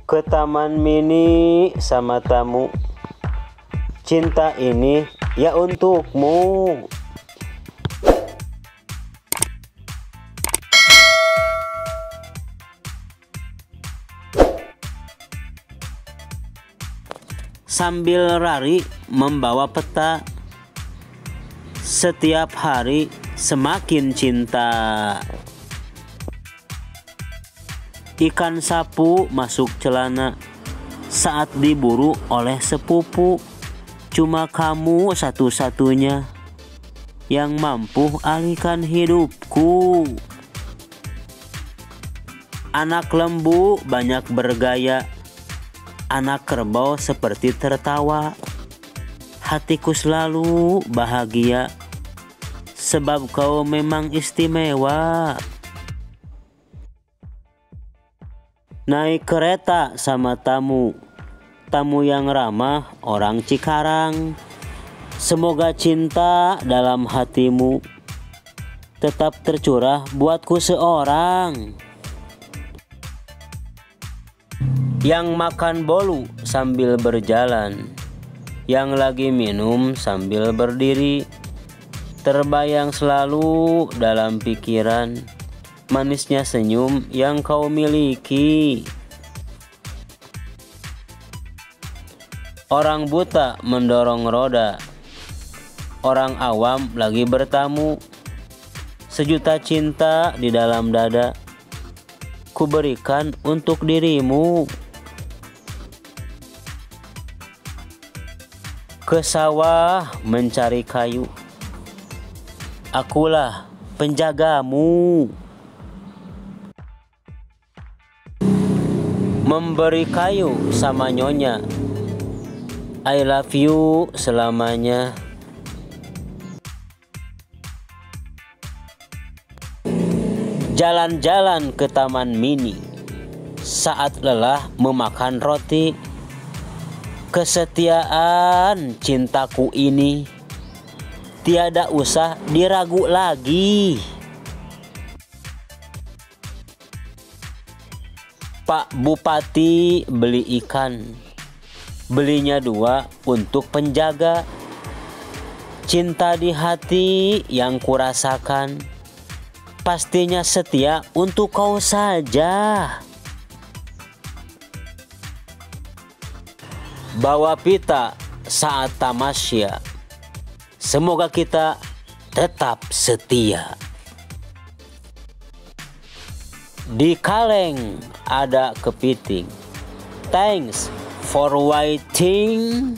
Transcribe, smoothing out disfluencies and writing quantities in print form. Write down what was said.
Ke taman mini sama tamu. Cinta ini ya untukmu. Sambil lari membawa peta, setiap hari semakin cinta. Ikan sapu masuk celana saat diburu oleh sepupu. Cuma kamu satu-satunya yang mampu alihkan hidupku. Anak lembu banyak bergaya, anak kerbau seperti tertawa. Hatiku selalu bahagia, sebab kau memang istimewa. Naik kereta sama tamu, tamu yang ramah orang Cikarang. Semoga cinta dalam hatimu tetap tercurah buatku seorang. Yang makan bolu sambil berjalan, yang lagi minum sambil berdiri. Terbayang selalu dalam pikiran manisnya senyum yang kau miliki. Orang buta mendorong roda, orang awam lagi bertamu. Sejuta cinta di dalam dada ku berikan untuk dirimu. Ke sawah mencari kayu, akulah penjagamu. Memberi kayu sama nyonya, I love you selamanya. Jalan-jalan ke taman mini saat lelah memakan roti. Kesetiaan cintaku ini tiada usah diragu lagi. Pak Bupati beli ikan, belinya 2 untuk penjaga. Cinta di hati yang kurasakan pastinya setia untuk kau saja. Bawa pita saat tamasya, semoga kita tetap setia. Di kaleng ada kepiting. Thanks for waiting.